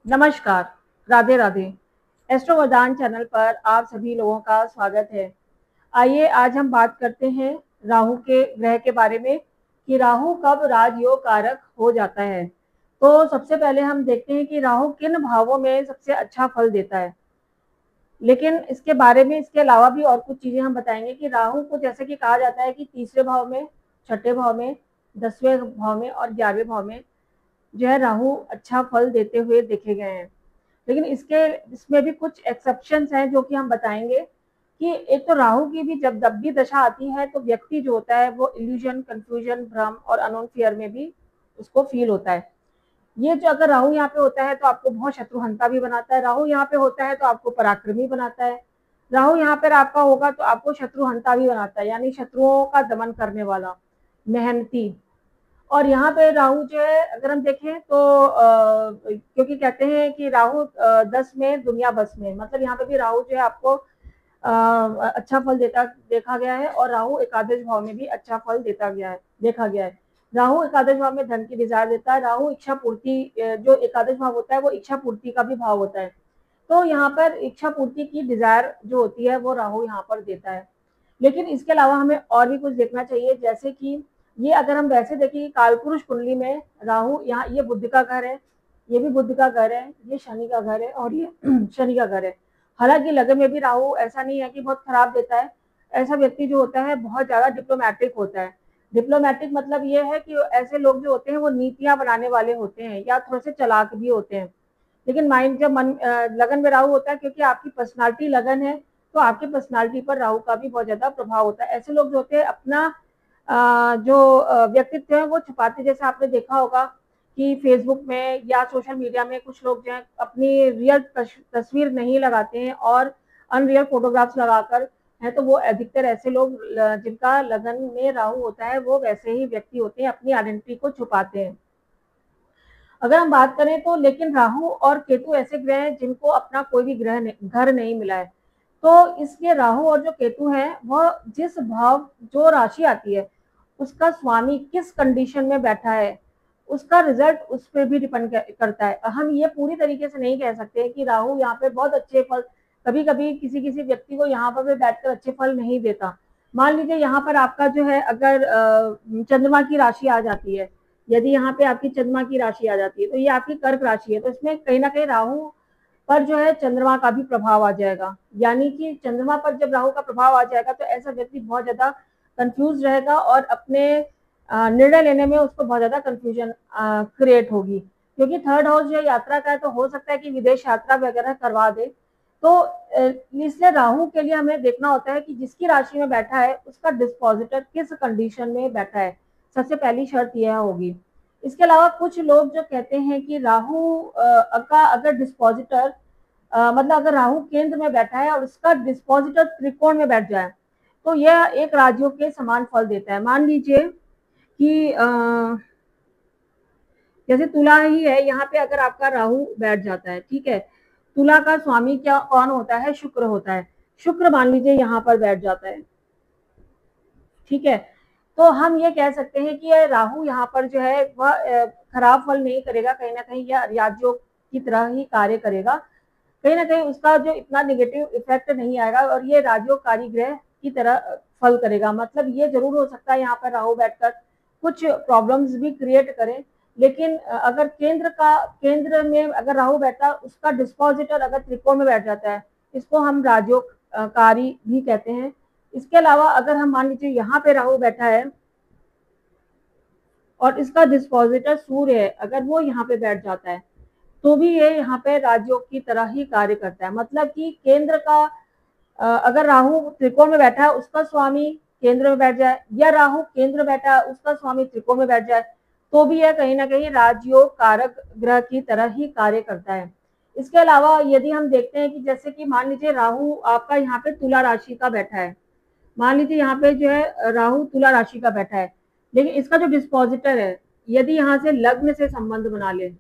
नमस्कार, राधे राधे। एस्ट्रो वरदान चैनल पर आप सभी लोगों का स्वागत है। आइए आज हम बात करते हैं राहु के ग्रह के बारे में कि राहु कब राजयोग कारक हो जाता है। तो सबसे पहले हम देखते हैं कि राहु किन भावों में सबसे अच्छा फल देता है। लेकिन इसके बारे में इसके अलावा भी और कुछ चीजें हम बताएंगे कि राहु को जैसे कि कहा जाता है कि तीसरे भाव में, छठे भाव में, 10वें भाव में और 11वें भाव में जो है राहु अच्छा फल देते हुए देखे गए हैं। लेकिन इसमें भी कुछ एक्सेप्शंस हैं जो कि हम बताएंगे कि एक तो राहु की भी जब भी दशा आती है तो व्यक्ति जो होता है वो इल्यूजन, कंफ्यूजन, भ्रम और अनोन फियर में भी उसको फील होता है। ये जो अगर राहु यहाँ पे होता है तो आपको बहुत शत्रुहंता भी बनाता है। राहु यहाँ पे होता है तो आपको पराक्रमी बनाता है। राहु यहाँ पर आपका होगा तो आपको शत्रुहंता भी बनाता है, यानी शत्रुओं का दमन करने वाला, मेहनती। और यहाँ पे राहु जो है अगर हम देखें तो क्योंकि कहते हैं कि राहु 10 में दुनिया बस में, मतलब यहाँ पे भी राहु जो है आपको अच्छा फल देता देखा गया है। और राहु एकादश भाव में भी अच्छा फल देखा गया है। राहु एकादश भाव में धन की डिजायर देता है। राहु इच्छा पूर्ति, जो एकादश भाव होता है वो इच्छा पूर्ति का भी भाव होता है। तो यहाँ पर इच्छा पूर्ति की डिजायर जो होती है वो राहु यहाँ पर देता है। लेकिन इसके अलावा हमें और भी कुछ देखना चाहिए, जैसे कि ये अगर हम वैसे देखें कालपुरुष कुंडली में राहु यहाँ, ये बुध का घर है, ये भी बुध का घर है, ये शनि का घर है और ये शनि का घर है। हालांकि लग्न में भी राहु ऐसा नहीं है कि बहुत खराब देता है। ऐसा व्यक्ति जो होता है बहुत ज्यादा डिप्लोमेटिक होता है। डिप्लोमेटिक मतलब ये है कि ऐसे लोग जो होते हैं वो नीतियां बनाने वाले होते हैं या थोड़े से चालाक भी होते हैं। लेकिन माइंड जब मन लगन में राहु होता है, क्योंकि आपकी पर्सनालिटी लगन है, तो आपकी पर्सनालिटी पर राहु का भी बहुत ज्यादा प्रभाव होता है। ऐसे लोग जो होते हैं अपना जो व्यक्तित्व है वो छुपाते, जैसे आपने देखा होगा कि फेसबुक में या सोशल मीडिया में कुछ लोग जो है अपनी रियल तस्वीर नहीं लगाते हैं और अनरियल फोटोग्राफ्स लगाकर है। तो वो अधिकतर ऐसे लोग जिनका लगन में राहु होता है वो वैसे ही व्यक्ति होते हैं, अपनी आइडेंटिटी को छुपाते हैं। अगर हम बात करें तो लेकिन राहु और केतु ऐसे ग्रह हैं जिनको अपना कोई भी घर नहीं मिला है। तो इसलिए राहु और जो केतु है वह जिस भाव जो राशि आती है उसका स्वामी किस कंडीशन में बैठा है उसका रिजल्ट उस पर भी डिपेंड करता है। हम ये पूरी तरीके से नहीं कह सकते कि राहु यहाँ पे बहुत अच्छे फल, कभी कभी किसी किसी व्यक्ति को यहाँ पर भी बैठकर अच्छे फल नहीं देता। मान लीजिए यहाँ पर आपका जो है अगर चंद्रमा की राशि आ जाती है, यदि यहाँ पे आपकी चंद्रमा की राशि आ जाती है तो ये आपकी कर्क राशि है, तो इसमें कहीं ना कहीं राहु पर जो है चंद्रमा का भी प्रभाव आ जाएगा। यानी कि चंद्रमा पर जब राहु का प्रभाव आ जाएगा तो ऐसा व्यक्ति बहुत ज्यादा कंफ्यूज रहेगा और अपने निर्णय लेने में उसको बहुत ज्यादा कंफ्यूजन क्रिएट होगी। क्योंकि थर्ड हाउस जो है यात्रा का है, तो हो सकता है कि विदेश यात्रा वगैरह करवा दे। तो इसलिए राहु के लिए हमें देखना होता है कि जिसकी राशि में बैठा है उसका डिस्पोजिटर किस कंडीशन में बैठा है। सबसे पहली शर्त यह होगी। इसके अलावा कुछ लोग जो कहते हैं कि राहु का अगर डिस्पोजिटर मतलब अगर राहु केंद्र में बैठा है और उसका डिस्पोजिटर त्रिकोण में बैठ जाए तो यह एक राजयोग के समान फल देता है। मान लीजिए कि जैसे तुला ही है, यहाँ पे अगर आपका राहु बैठ जाता है, ठीक है, तुला का स्वामी क्या कौन होता है? शुक्र होता है। शुक्र मान लीजिए यहाँ पर बैठ जाता है, ठीक है, तो हम ये कह सकते हैं कि ये राहु यहाँ पर जो है वह खराब फल नहीं करेगा, कहीं ना कहीं यह राजयोग की तरह ही कार्य करेगा। कहीं ना कहीं उसका जो इतना निगेटिव इफेक्ट नहीं आएगा और ये राजयोगकारी ग्रह की तरह फल करेगा। मतलब ये जरूर हो सकता है यहाँ पर राहु बैठकर कुछ प्रॉब्लम्स भी क्रिएट करे। लेकिन अगर केंद्र में अगर राहु बैठा, उसका डिस्पोजिटर अगर त्रिकोण में बैठ जाता है, इसको हम राजयोगकारी भी कहते हैं। इसके अलावा अगर हम मान लीजिए यहाँ पे राहु बैठा है और इसका डिस्पोजिटर सूर्य है, अगर वो यहाँ पे बैठ जाता है तो भी ये यहाँ पे राजयोग की तरह ही कार्य करता है। मतलब कि केंद्र का अगर राहु त्रिकोण में बैठा है उसका स्वामी केंद्र में बैठ जाए, या राहु केंद्र में बैठा है उसका स्वामी त्रिकोण में बैठ जाए, तो भी यह कहीं ना कहीं राजयोग कारक ग्रह की तरह ही कार्य करता है। इसके अलावा यदि हम देखते हैं कि जैसे कि मान लीजिए राहु आपका यहाँ पे तुला राशि का बैठा है, मान लीजिए यहाँ पे जो है राहु तुला राशि का बैठा है, लेकिन इसका जो डिस्पोजिटर है यदि यहाँ से लग्न से संबंध बना ले,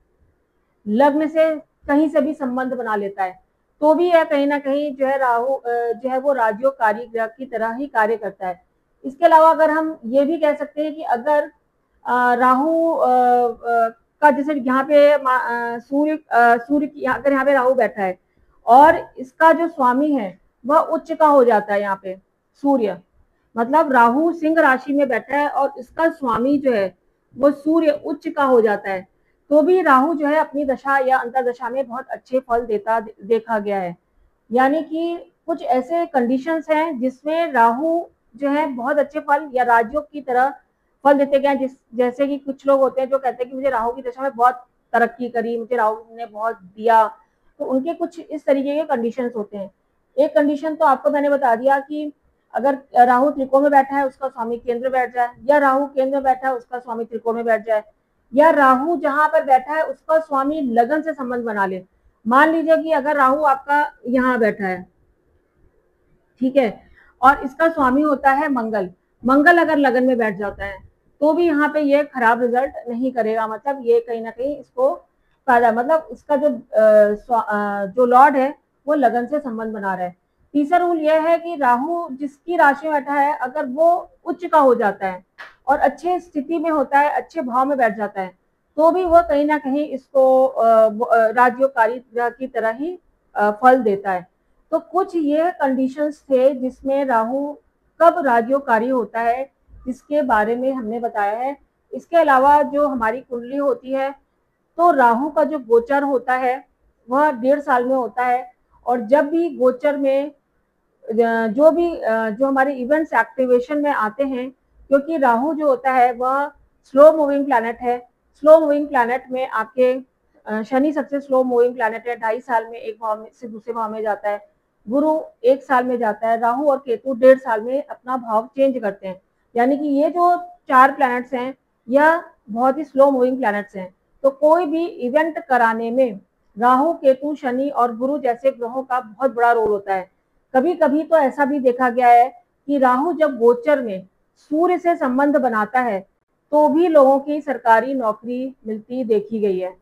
लग्न से कहीं से भी संबंध बना लेता है, तो भी यह कहीं ना कहीं जो है राहु जो है वो राजयोगकारी ग्रह की तरह ही कार्य करता है। इसके अलावा अगर हम ये भी कह सकते हैं कि अगर राहु का जैसे यहाँ पे सूर्य सूर्य अगर यहाँ पे राहु बैठा है और इसका जो स्वामी है वह उच्च का हो जाता है, यहाँ पे सूर्य, मतलब राहु सिंह राशि में बैठा है और इसका स्वामी जो है वो सूर्य उच्च का हो जाता है, तो भी राहु जो है अपनी दशा या अंतरदशा में बहुत अच्छे फल देता देखा गया है। यानी कि कुछ ऐसे कंडीशंस हैं जिसमें राहु जो है बहुत अच्छे फल या राजयोग की तरह फल देते गए, जैसे कि कुछ लोग होते हैं जो कहते हैं कि मुझे राहु की दशा में बहुत तरक्की करी, मुझे राहु ने बहुत दिया, तो उनके कुछ इस तरीके के कंडीशंस होते हैं। एक कंडीशन तो आपको मैंने बता दिया कि अगर राहु त्रिकोण में बैठा है उसका स्वामी केंद्र बैठ जाए, या राहु केंद्र में बैठा है उसका स्वामी त्रिकोण में बैठ जाए, या राहु जहां पर बैठा है उसका स्वामी लगन से संबंध बना ले। मान लीजिए कि अगर राहु आपका यहाँ बैठा है, ठीक है, और इसका स्वामी होता है मंगल, मंगल अगर लगन में बैठ जाता है तो भी यहाँ पे ये खराब रिजल्ट नहीं करेगा, मतलब ये कहीं ना कहीं इसको फायदा, मतलब इसका जो लॉर्ड है वो लगन से संबंध बना रहा है। तीसरा रूल यह है कि राहु जिसकी राशि में बैठा है अगर वो उच्च का हो जाता है और अच्छे स्थिति में होता है, अच्छे भाव में बैठ जाता है, तो भी वो कहीं ना कहीं इसको राजयोगकारी की तरह ही फल देता है। तो कुछ ये कंडीशंस थे जिसमें राहु कब राजयोगकारी होता है इसके बारे में हमने बताया है। इसके अलावा जो हमारी कुंडली होती है तो राहु का जो गोचर होता है वह 1.5 साल में होता है, और जब भी गोचर में जो हमारे इवेंट्स एक्टिवेशन में आते हैं, क्योंकि राहु जो होता है वह स्लो मूविंग प्लैनेट है, स्लो मूविंग प्लैनेट में आपके शनि सबसे स्लो मूविंग प्लैनेट है, 2.5 साल में एक भाव से दूसरे भाव में जाता है, गुरु 1 साल में जाता है, राहु और केतु 1.5 साल में अपना भाव चेंज करते हैं। यानी कि ये जो 4 प्लैनेट्स हैं यह बहुत ही स्लो मूविंग प्लैनेट्स हैं, तो कोई भी इवेंट कराने में राहु केतु शनि और गुरु जैसे ग्रहों का बहुत बड़ा रोल होता है। कभी कभी तो ऐसा भी देखा गया है कि राहु जब गोचर में सूर्य से संबंध बनाता है तो भी लोगों की सरकारी नौकरी मिलती देखी गई है।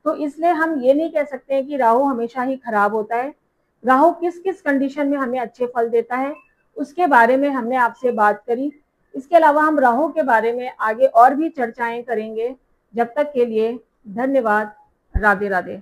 तो इसलिए हम ये नहीं कह सकते हैं कि राहु हमेशा ही खराब होता है। राहु किस किस कंडीशन में हमें अच्छे फल देता है उसके बारे में हमने आपसे बात करी। इसके अलावा हम राहु के बारे में आगे और भी चर्चाएं करेंगे। जब तक के लिए धन्यवाद। राधे राधे।